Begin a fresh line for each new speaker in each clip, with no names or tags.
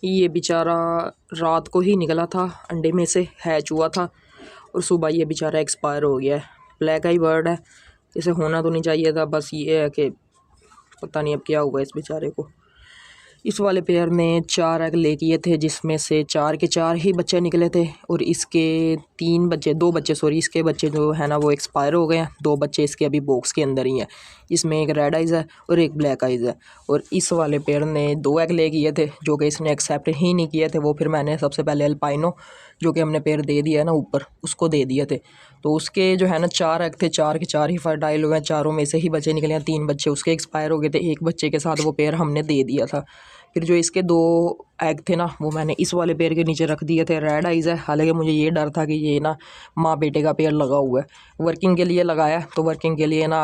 ये बेचारा रात को ही निकला था, अंडे में से हैच हुआ था और सुबह ये बेचारा एक्सपायर हो गया है। ब्लैक आई बर्ड है, इसे होना तो नहीं चाहिए था, बस ये है कि पता नहीं अब क्या हुआ इस बेचारे को। इस वाले पेयर ने 4 एग ले किए थे, जिसमें से 4 के 4 ही बच्चे निकले थे और इसके 2 बच्चे इसके बच्चे जो है ना वो एक्सपायर हो गए हैं। 2 बच्चे इसके अभी बॉक्स के अंदर ही हैं, इसमें एक रेड आइज़ है और एक ब्लैक आइज़ है। और इस वाले पेयर ने 2 एग ले किए थे जो कि इसने एक्सेप्ट ही नहीं किए थे। वो फिर मैंने सबसे पहले अल्पाइनो जो कि हमने पेयर दे दिया है ना ऊपर, उसको दे दिए थे। तो उसके जो है ना 4 एग थे, 4 के 4 ही फर्टाइल हुए हैं, चारों में से ही बच्चे निकले हैं। 3 बच्चे उसके एक्सपायर हो गए थे, एक बच्चे के साथ वो पेयर हमने दे दिया था। फिर जो इसके 2 एग थे ना वो मैंने इस वाले पेयर के नीचे रख दिए थे। रेड आइज़ है, हालांकि मुझे ये डर था कि ये ना माँ बेटे का पेयर लगा हुआ है। वर्किंग के लिए लगाया तो वर्किंग के लिए ना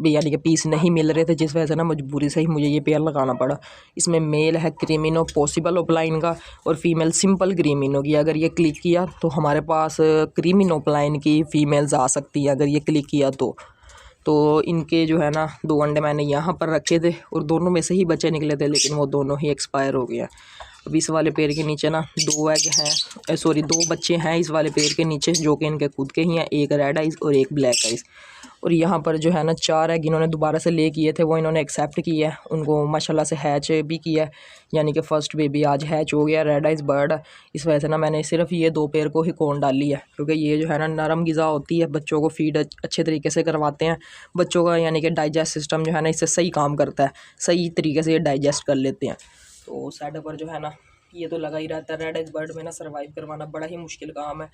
यानी कि पीस नहीं मिल रहे थे, जिस वजह से ना मजबूरी से ही मुझे ये पेयर लगाना पड़ा। इसमें मेल है क्रीमिनो पॉसिबल ओपलाइन का और फीमेल सिंपल क्रीमिनो की। अगर ये क्लिक किया तो हमारे पास क्रीमिनो ओपलाइन की फ़ीमेल्स आ सकती हैं अगर ये क्लिक किया तो इनके जो है ना 2 अंडे मैंने यहाँ पर रखे थे और दोनों में से ही बच्चे निकले थे, लेकिन वो दोनों ही एक्सपायर हो गए हैं। अब इस वाले पेड़ के नीचे ना 2 एग हैं, 2 बच्चे हैं इस वाले पेड़ के नीचे जो कि इनके खुद के ही हैं, एक रेड आइज़ और एक ब्लैक आइज़। और यहाँ पर जो है ना 4 एग इन्होंने दोबारा से ले किए थे, वो इन्होंने एक्सेप्ट किया है, उनको माशाल्लाह से हैच भी किया है, यानी कि फ़र्स्ट बेबी आज हैच हो गया। रेड आइज़ बर्ड है, इस वजह से ना मैंने सिर्फ ये 2 पेयर को ही कौन डाली है, क्योंकि ये जो है ना नरम ग़िज़ा होती है, बच्चों को फीड अच्छे तरीके से करवाते हैं। बच्चों का यानी कि डाइजेस्ट सिस्टम जो है ना इससे सही काम करता है, सही तरीके से ये डाइजेस्ट कर लेते हैं। तो सेटअप पर जो है ना ये तो लगा ही रहता है। रेड आइज़ बर्ड में ना सर्वाइव करवाना बड़ा ही मुश्किल काम है,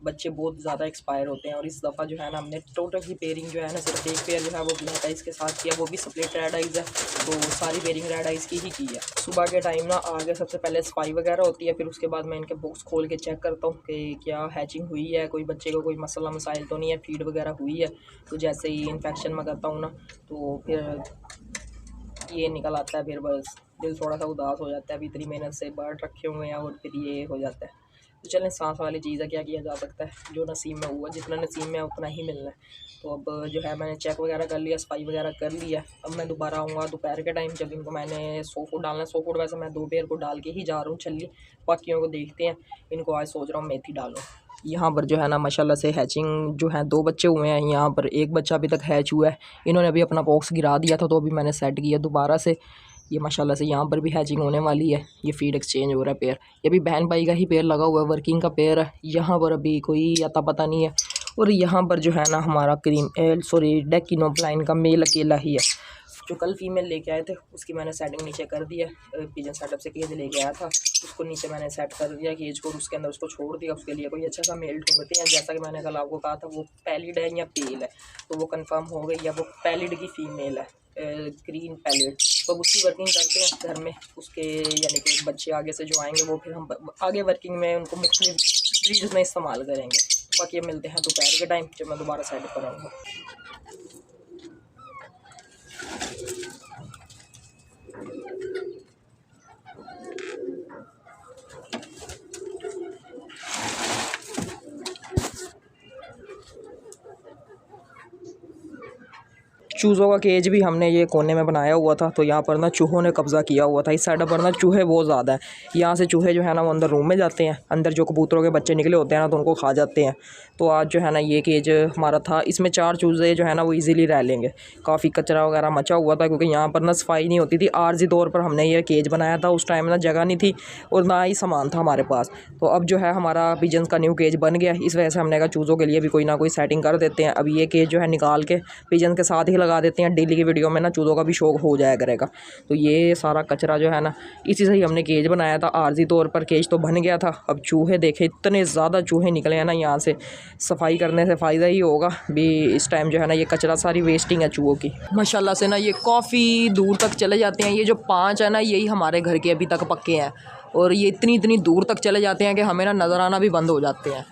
बच्चे बहुत ज़्यादा एक्सपायर होते हैं। और इस दफ़ा जो है ना हमने टोटल ही पेयरिंग जो है ना सिर्फ एक पेयर जो है वो ब्लैक आइज़ के साथ किया, वो भी स्प्लिट रेड आइज़ है, तो सारी पेयरिंग रेड आइज़ की ही है। सुबह के टाइम ना आगे सबसे पहले सफाई वगैरह होती है, फिर उसके बाद मैं इनके बॉक्स खोल के चेक करता हूँ कि क्या हैचिंग हुई है, कोई बच्चे को कोई मसला मसाइल तो नहीं है, फीड वगैरह हुई है। तो जैसे ही इन्फेक्शन में करता हूँ ना तो फिर ये निकल आता है, फिर बस दिल थोड़ा सा उदास हो जाता है। अभी इतनी मेहनत से बर्ड रखे हुए हैं और फिर ये हो जाता है। तो चलें, सांस वाली चीज़ है, क्या किया जा सकता है, जो नसीब में हुआ, जितना नसीब में है उतना ही मिलना है। तो अब जो है मैंने चेक वगैरह कर लिया, सफाई वगैरह कर लिया। अब मैं दोबारा आऊँगा दोपहर के टाइम, जब इनको मैंने सो फूड डालना है। सो फूड वैसे मैं 2 पेयर को डाल के ही जा रहा हूँ, चलिए बाकियों को देखते हैं। इनको आज सोच रहा हूँ मेथी डालूँ। यहाँ पर जो है ना माशाल्लाह से हैचिंग जो है 2 बच्चे हुए हैं, यहाँ पर एक बच्चा अभी तक हैच हुआ है। इन्होंने अभी अपना बॉक्स गिरा दिया था तो अभी मैंने सेट किया दोबारा से। ये माशाल्लाह से यहाँ पर भी हैचिंग होने वाली है, ये फीड एक्सचेंज हो रहा है पेयर। ये भी बहन भाई का ही पेयर लगा हुआ है, वर्किंग का पेयर है। यहाँ पर अभी कोई अता पता नहीं है। और यहाँ पर जो है ना हमारा डेकिनोप्लाइन का मेल अकेला ही है, जो कल फीमेल लेके आए थे उसकी मैंने सेटिंग नीचे कर दी है। पिजन सेटअप से केज लेके आया था, उसको नीचे मैंने सेट कर दिया केज को, उसके अंदर उसको छोड़ दिया। उसके लिए कोई अच्छा सा मेल ढूंढते हैं, जैसा कि मैंने कल आपको कहा था वो पैलिड है या पेल है, तो वो कंफर्म हो गई है, वो पैलिड की फ़ीमेल है, ग्रीन पैलेट। तो उसकी वर्किंग करते हैं घर में, उसके यानी कि बच्चे आगे से जो आएंगे वो फिर हम आगे वर्किंग में उनको मुख्तलिफ ब्रीड्स में इस्तेमाल करेंगे। बाकी मिलते हैं दोपहर के टाइम जब मैं दोबारा सेट कराऊँगा। चूज़ों का केज भी हमने ये कोने में बनाया हुआ था, तो यहाँ पर ना चूहों ने कब्ज़ा किया हुआ था। इस साइड पर ना चूहे बहुत ज़्यादा हैं, यहाँ से चूहे जो है ना वो अंदर रूम में जाते हैं, अंदर जो कबूतरों के बच्चे निकले होते हैं ना तो उनको खा जाते हैं। तो आज जो है ना ये केज हमारा था, इसमें 4 चूज़े जो है ना वो ईज़िली रह लेंगे। काफ़ी कचरा वगैरह मचा हुआ था क्योंकि यहाँ पर ना सफाई नहीं होती थी। आर्जी तौर पर हमने ये केज बनाया था, उस टाइम ना जगह नहीं थी और ना ही सामान था हमारे पास। तो अब जो है हमारा पिजन्स का न्यू केज बन गया, इस वजह से हमने कहा चूज़ों के लिए भी कोई ना कोई सेटिंग कर देते हैं। अब ये केज जो है निकाल के पिजन के साथ ही लगा देते हैं, डेली की वीडियो में ना चूज़ों का भी शौक हो जाया करेगा। तो ये सारा कचरा जो है ना इसी से ही हमने केज बनाया था, आर्जी तौर पर केज तो बन गया था। अब चूहे देखे इतने ज़्यादा चूहे निकले हैं ना, यहाँ से सफाई करने से फ़ायदा ही होगा भी। इस टाइम जो है ना ये कचरा सारी वेस्टिंग है चूहों की। माशाल्लाह से ना ये काफ़ी दूर तक चले जाते हैं। ये जो 5 है ना यही हमारे घर के अभी तक पक्के हैं और ये इतनी दूर तक चले जाते हैं कि हमें ना नज़र आना भी बंद हो जाते हैं।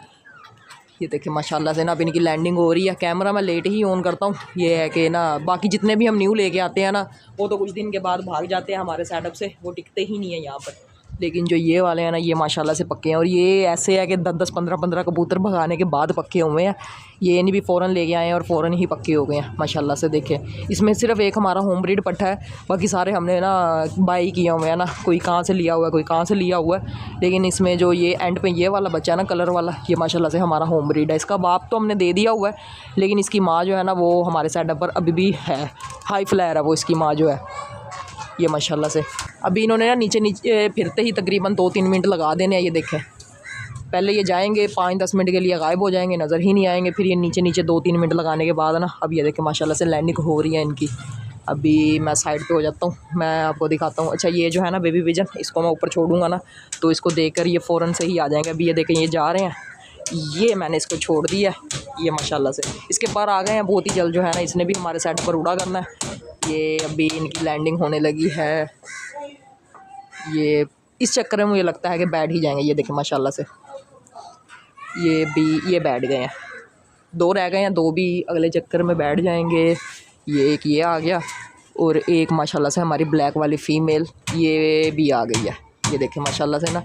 ये देखिए माशाल्लाह से ना अब इनकी लैंडिंग हो रही है। कैमरा मैं लेट ही ऑन करता हूँ। ये है कि ना बाकी जितने भी हम न्यू लेके आते हैं ना वो तो कुछ दिन के बाद भाग जाते हैं हमारे सेटअप से, वो टिकते ही नहीं है यहाँ पर। लेकिन जो ये वाले हैं ना, ये माशाल्लाह से पक्के हैं। और ये ऐसे है कि 10-10, 15-15 कबूतर भगाने के बाद पक्के हुए हैं। ये नहीं भी फ़ौरन लेके आए हैं और फ़ौरन ही पक्के हो गए हैं माशाल्लाह से। देखें, इसमें सिर्फ एक हमारा होम ब्रीड पट्ठा है, बाकी सारे हमने ना बाई किए हुए हैं ना, कोई कहाँ से लिया हुआ है, कोई कहाँ से लिया हुआ है। लेकिन इसमें जो ये एंड पे ये वाला बच्चा है ना, कलर वाला, ये माशाल्लाह से हमारा होम ब्रीड है। इसका बाप तो हमने दे दिया हुआ है, लेकिन इसकी माँ जो है ना, वो हमारे सेटअप पर अभी भी है। हाई फ्लायर है वो, इसकी माँ जो है ये माशाल्लाह से। अभी इन्होंने ना नीचे नीचे फिरते ही तकरीबन 2-3 मिनट लगा देने हैं। ये देखें, पहले ये जाएंगे 5-10 मिनट के लिए, गायब हो जाएंगे, नज़र ही नहीं आएंगे। फिर ये नीचे नीचे 2-3 मिनट लगाने के बाद ना, अब ये देखें माशाल्लाह से लैंडिंग हो रही है इनकी। अभी मैं साइड पे हो जाता हूँ, मैं आपको दिखाता हूँ। अच्छा, ये जो है ना बेबी पिजन, इसको मैं ऊपर छोड़ूंगा ना, तो इसको देखकर ये फ़ौरन से ही आ जाएंगे। अभी ये देखें, ये जा रहे हैं, ये मैंने इसको छोड़ दिया, ये माशाल्लाह से इसके पार आ गए हैं बहुत ही जल्द। जो है ना, इसने भी हमारे सेट पर उड़ा करना है। ये अभी इनकी लैंडिंग होने लगी है। ये इस चक्कर में मुझे लगता है कि बैठ ही जाएंगे। ये देखें माशाल्लाह से, ये भी ये बैठ गए हैं। 2 रह गए हैं, 2 भी अगले चक्कर में बैठ जाएंगे। ये एक ये आ गया, और एक माशाल्लाह से हमारी ब्लैक वाली फ़ीमेल ये भी आ गई है। ये देखें माशाल्लाह से ना,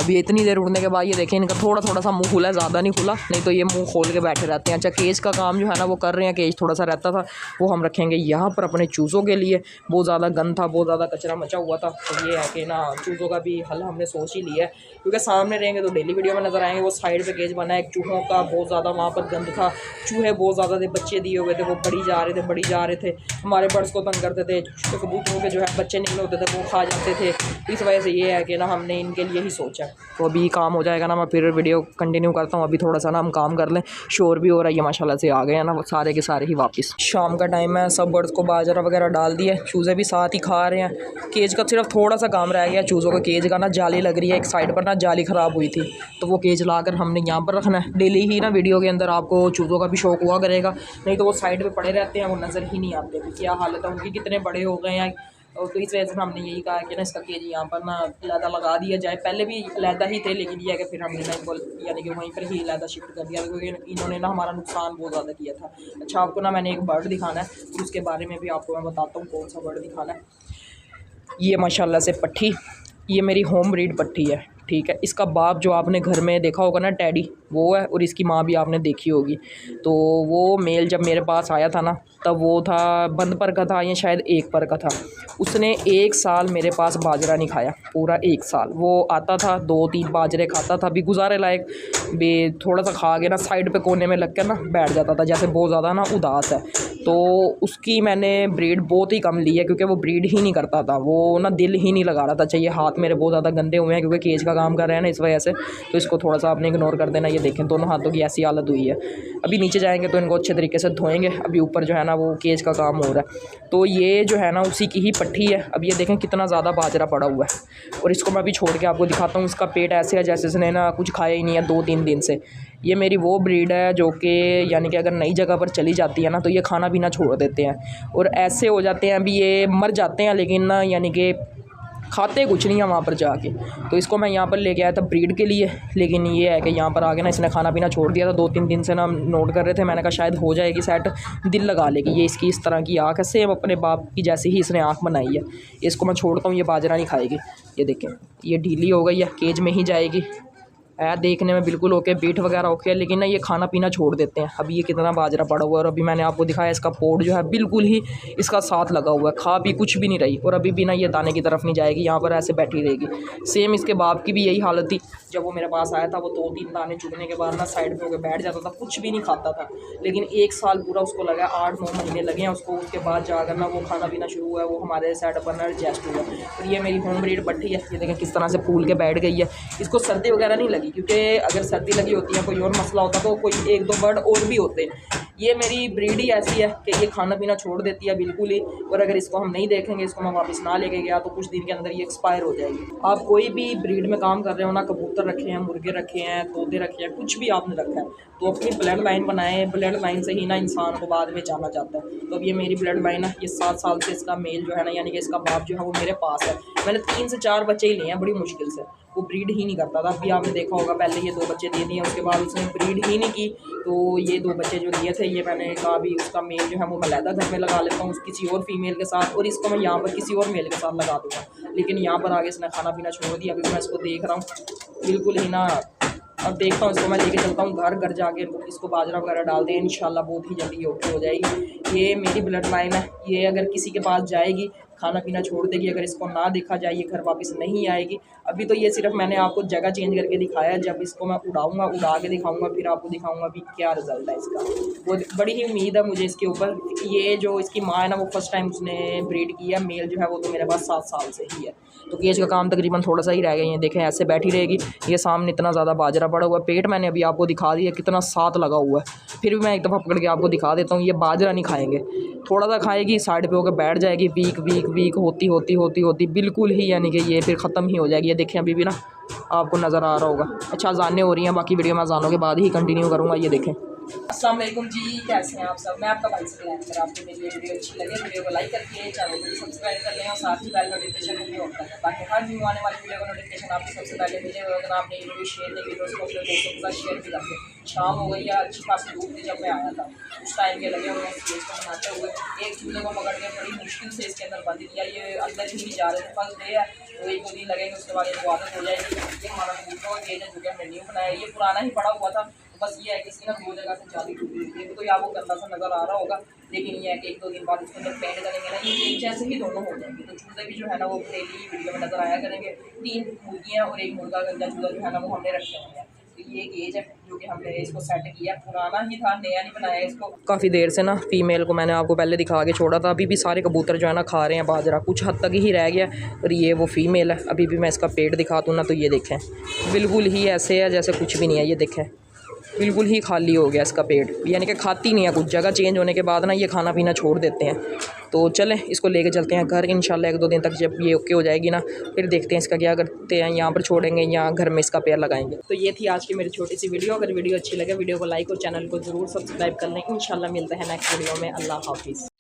अभी इतनी देर उड़ने के बाद ये देखें इनका थोड़ा थोड़ा सा मुंह खुला है, ज़्यादा नहीं खुला, नहीं तो ये मुंह खोल के बैठे रहते हैं। अच्छा, केज का काम जो है ना वो कर रहे हैं। केज थोड़ा सा रहता था, वो हम रखेंगे यहाँ पर अपने चूज़ों के लिए। बहुत ज़्यादा गंद था, बहुत ज़्यादा कचरा मचा हुआ था, तो ये है कि ना चूज़ों का भी हल हमने सोच ही लिया है, क्योंकि सामने रहेंगे तो डेली वीडियो में नज़र आएंगे। वो साइड पर केज बना है एक चूहों का, बहुत ज़्यादा वहाँ पर गंद था, चूहे बहुत ज़्यादा थे, बच्चे दिए हुए थे, वो बढ़ी जा रहे थे, हमारे बर्ड्स को तंग करते थे। कबूतरों के जो है बच्चे निकले होते थे, वो खा जाते थे। इस वजह से ये है कि ना हमने इनके लिए ही सोचा। तो अभी काम हो जाएगा ना, मैं फिर वीडियो कंटिन्यू करता हूँ। अभी थोड़ा सा ना हम काम कर लें, शोर भी हो रहा है। ये माशाल्लाह से आ गए हैं ना सारे के सारे ही वापस। शाम का टाइम है, सब बर्ड्स को बाजरा वगैरह डाल दिए, चूज़े भी साथ ही खा रहे हैं। केज का सिर्फ थोड़ा सा काम रह गया, चूज़ों का केज का ना जाली लग रही है, एक साइड पर ना जाली ख़राब हुई थी, तो वो केज ला कर हमने यहाँ पर रखना है। डेली ही ना वीडियो के अंदर आपको चूज़ों का भी शौक हुआ करेगा, नहीं तो वो साइड पर पड़े रहते हैं, वो नज़र ही नहीं आते क्या हालत है उनकी, कितने बड़े हो गए हैं। और तो इस वजह से हमने यही कहा कि ना इसका केज यहाँ पर ना अलहदा लगा दिया जाए। पहले भी अलहदा ही थे, लेकिन ये है कि फिर हमने ना इनको यानी कि वहीं पर ही अलहदा शिफ्ट कर दिया, क्योंकि इन्होंने ना हमारा नुकसान बहुत ज़्यादा किया था। अच्छा, आपको ना मैंने एक बर्ड दिखाना है, तो उसके बारे में भी आपको मैं बताता हूँ कौन सा बर्ड दिखाना है। ये माशाल्लाह से पट्ठी, ये मेरी होम ब्रीड पट्ठी है, ठीक है। इसका बाप जो आपने घर में देखा होगा ना टैडी, वो है, और इसकी माँ भी आपने देखी होगी। तो वो मेल जब मेरे पास आया था ना, तब वो था बंद पर का था, या शायद 1 पर का था। उसने 1 साल मेरे पास बाजरा नहीं खाया, पूरा 1 साल। वो आता था 2-3 बाजरे खाता था, भी गुजारे लायक, भी थोड़ा सा खा के ना साइड पे कोने में लग कर ना बैठ जाता था, जैसे बहुत ज़्यादा ना उदास है। तो उसकी मैंने ब्रीड बहुत ही कम ली है, क्योंकि वो ब्रीड ही नहीं करता था, वो ना दिल ही नहीं लगा रहा था। चाहिए हाथ मेरे बहुत ज़्यादा गंदे हुए हैं, क्योंकि केज का काम कर रहे हैं ना, इस वजह से। तो इसको थोड़ा सा आपने इग्नोर कर देना। ये देखें दोनों हाथों की ऐसी हालत हुई है। अभी नीचे जाएंगे तो इनको अच्छे तरीके से धोएंगे। अभी ऊपर जो है ना वो केज का काम हो रहा है। तो ये जो है ना उसी की ही पट्ठी है। अब ये देखें कितना ज़्यादा बाजरा पड़ा हुआ है, और इसको मैं अभी छोड़ के आपको दिखाता हूँ। इसका पेट ऐसे है जैसे इसने ना कुछ खाया ही नहीं है 2-3 दिन से। ये मेरी वो ब्रीड है जो कि यानी कि अगर नई जगह पर चली जाती है ना, तो ये खाना पीना छोड़ देते हैं, और ऐसे हो जाते हैं, अभी ये मर जाते हैं, लेकिन ना यानी कि खाते कुछ नहीं है वहाँ पर जाके। तो इसको मैं यहाँ पर लेके आया था ब्रीड के लिए, लेकिन ये है कि यहाँ पर आके ना इसने खाना पीना छोड़ दिया था। 2-3 दिन से ना हम नोट कर रहे थे, मैंने कहा शायद हो जाएगी सेट, दिल लगा लेगी। ये इसकी इस तरह की आँख है, सेम अपने बाप की जैसी ही इसने आँख बनाई है। इसको मैं छोड़ता हूँ, ये बाजरा नहीं खाएगी। ये देखें, ये ढीली हो गई है, केज में ही जाएगी। देखने में बिल्कुल ओके, बीट वगैरह ओके, लेकिन ना ये खाना पीना छोड़ देते हैं। अभी ये कितना बाजरा पड़ा हुआ है, और अभी मैंने आपको दिखाया इसका पोट जो है बिल्कुल ही इसका साथ लगा हुआ है, खा भी कुछ भी नहीं रही, और अभी भी ना ये दाने की तरफ नहीं जाएगी, यहाँ पर ऐसे बैठी रहेगी। सेम इसके बाप की भी यही हालत थी। जब वो मेरे पास आया था, वो 2-3 दाने चुगने के बाद ना साइड पे होकर बैठ जाता था, कुछ भी नहीं खाता था। लेकिन 1 साल पूरा उसको लगा, 8-9 महीने लगे हैं उसको, उसके बाद जाकर ना वो खाना पीना शुरू हुआ है, वो हमारे सेट पर ना एडजस्ट हुआ। और ये मेरी होम ब्रीड पट्टी है, ये देखें किस तरह से फूल के बैठ गई है। इसको सर्दी वगैरह नहीं लगी, क्योंकि अगर सर्दी लगी होती है, कोई और मसला होता तो कोई 1-2 बर्ड और भी होते। ये मेरी ब्रीड ही ऐसी है कि ये खाना पीना छोड़ देती है बिल्कुल ही, और अगर इसको हम नहीं देखेंगे, इसको मैं वापस ना लेके गया, तो कुछ दिन के अंदर ये एक्सपायर हो जाएगी। आप कोई भी ब्रीड में काम कर रहे हो ना, कबूतर रखे हैं, मुर्गे रखे हैं, तोते रखे हैं, कुछ भी आपने रखा है, तो अपनी ब्लड लाइन बनाएं। ब्लड लाइन से ही ना इंसान को बाद में जाना जाता है। तो अब ये मेरी ब्लड लाइन है, ये 7 साल से इसका मेल जो है ना, यानी कि इसका बाप जो है वो मेरे पास है। मैंने 3 से 4 बच्चे ही लिए हैं बड़ी मुश्किल से, वो ब्रीड ही नहीं करता था। अभी आपने देखा होगा, पहले ये 2 बच्चे दे दिए, उसके बाद उसने ब्रीड ही नहीं की, तो ये 2 बच्चे जो दिए थे, ये मैंने कहा अभी उसका मेल जो है वो अलहदा घर में लगा लेता हूँ किसी और फीमेल के साथ, और इसको मैं यहाँ पर किसी और मेल के साथ लगा दूँगा। लेकिन यहाँ पर आगे इसने खाना पीना छोड़ दिया। अभी मैं इसको देख रहा हूँ बिल्कुल ही ना, अब देखता हूँ इसको मैं लेके चलता हूँ घर जाके इसको बाजरा वगैरह डाल दें, इंशाल्लाह बहुत ही जल्दी ओके हो जाएगी। ये मेरी ब्लड लाइन है, ये अगर किसी के पास जाएगी खाना पीना छोड़ देगी, अगर इसको ना देखा जाए ये घर वापस नहीं आएगी। अभी तो ये सिर्फ मैंने आपको जगह चेंज करके दिखाया, जब इसको मैं उड़ाऊँगा, उड़ा के दिखाऊँगा, फिर आपको दिखाऊँगा अभी क्या रिज़ल्ट है इसका। वो बड़ी ही उम्मीद है मुझे इसके ऊपर। ये जो इसकी माँ है ना, वो फर्स्ट टाइम उसने ब्रीड किया, मेल जो है वो तो मेरे पास 7 साल से ही है। तो केज का काम तकरीबन थोड़ा सा ही रह गया है, देखें ऐसे बैठी रहेगी। ये सामने इतना ज़्यादा बाजरा पड़ा हुआ है, पेट मैंने अभी आपको दिखा दिया कितना साथ लगा हुआ है। फिर भी मैं एक दफ़ा पकड़ के आपको दिखा देता हूँ, ये बाजरा नहीं खाएंगे, थोड़ा सा खाएगी, साइड पे होकर बैठ जाएगी, वीक होती बिल्कुल ही, यानी कि ये फिर ख़त्म ही हो जाएगी। ये देखें अभी भी ना आपको नज़र आ रहा होगा। अच्छा अज़ानें हो रही हैं, बाकी वीडियो मैं अज़ानों के बाद ही कंटिन्यू करूँगा। ये देखें। अस्सलाम वालेकुम जी, कैसे हैं आप सब? मैं आपका भाई से। अगर आपको मेरी वीडियो अच्छी लगे वीडियो को लाइक करके चैनल को सब्सक्राइब कर लें और साथ ही बेल नोटिफिकेशन को भी ऑन कर लें, ताकि हर न्यू आने वाली वीडियो का नोटिफिकेशन आपको सबसे पहले मिले। और अगर आपने ये वीडियो शेयर नहीं की तो उसको अपने दोस्तों के साथ शेयर भी कर दें। शाम हो गई है, अच्छी खासी धूप थी जब मैं आया था, उस टाइम के लगे हुए स्टेज को बनाते हुए एक चूल्हे को पकड़ के बड़ी मुश्किल से इसके अंदर बंद किया। ये अंदर ही नहीं जा रहे थे, फर्स्ट डे है तो 1-2 दिन लगेंगे, उसके बाद इनको आदत हो जाएगी। ये हमारा दूसरा पेज है जो कि हमने न्यू बनाया, ये पुराना ही पड़ा हुआ था। बस ये है कि इसकी ना 2 जगह से जाली टूटी हुई है, तो आपको गंदा सा नज़र आ रहा होगा। लेकिन ये है कि 1-2 दिन बाद इसके अंदर पेंट करेंगे ना, ये एक जैसे ही दोनों हो जाएंगे। तो चूल्हे भी जो है ना वो डेली वीडियो में नज़र आया करेंगे। 3 मुर्गियाँ और 1 मुर्गा गंदा चूल्हा जो है ना वो हमने रखे हुए हैं। तो ये गेज है जो कि हमने इसको सेट किया, पुराना ही था, नया नहीं बनाया इसको। काफ़ी देर से ना फीमेल को मैंने आपको पहले दिखा के छोड़ा था, अभी भी सारे कबूतर जो है ना खा रहे हैं बाजरा, कुछ हद तक ही रह गया। और ये वो फीमेल है। अभी भी मैं इसका पेट दिखा दूँ ना, तो ये देखें बिल्कुल ही ऐसे है जैसे कुछ भी नहीं है। ये देखें बिल्कुल ही खाली हो गया इसका पेट, यानी कि खाती नहीं है। कुछ जगह चेंज होने के बाद ना ये खाना पीना छोड़ देते हैं। तो चलें इसको लेके चलते हैं घर, इंशाल्लाह 1-2 दिन तक जब ये ओके हो जाएगी ना, फिर देखते हैं इसका क्या करते हैं, यहाँ पर छोड़ेंगे या घर में इसका पेड़ लगाएंगे। तो ये थी आज की मेरी छोटी सी वीडियो। अगर वीडियो अच्छी लगे वीडियो को लाइक और चैनल को ज़रूर सब्सक्राइब कर लें। इंशाल्लाह मिलते हैं नेक्स्ट वीडियो में। अल्लाह हाफिज़।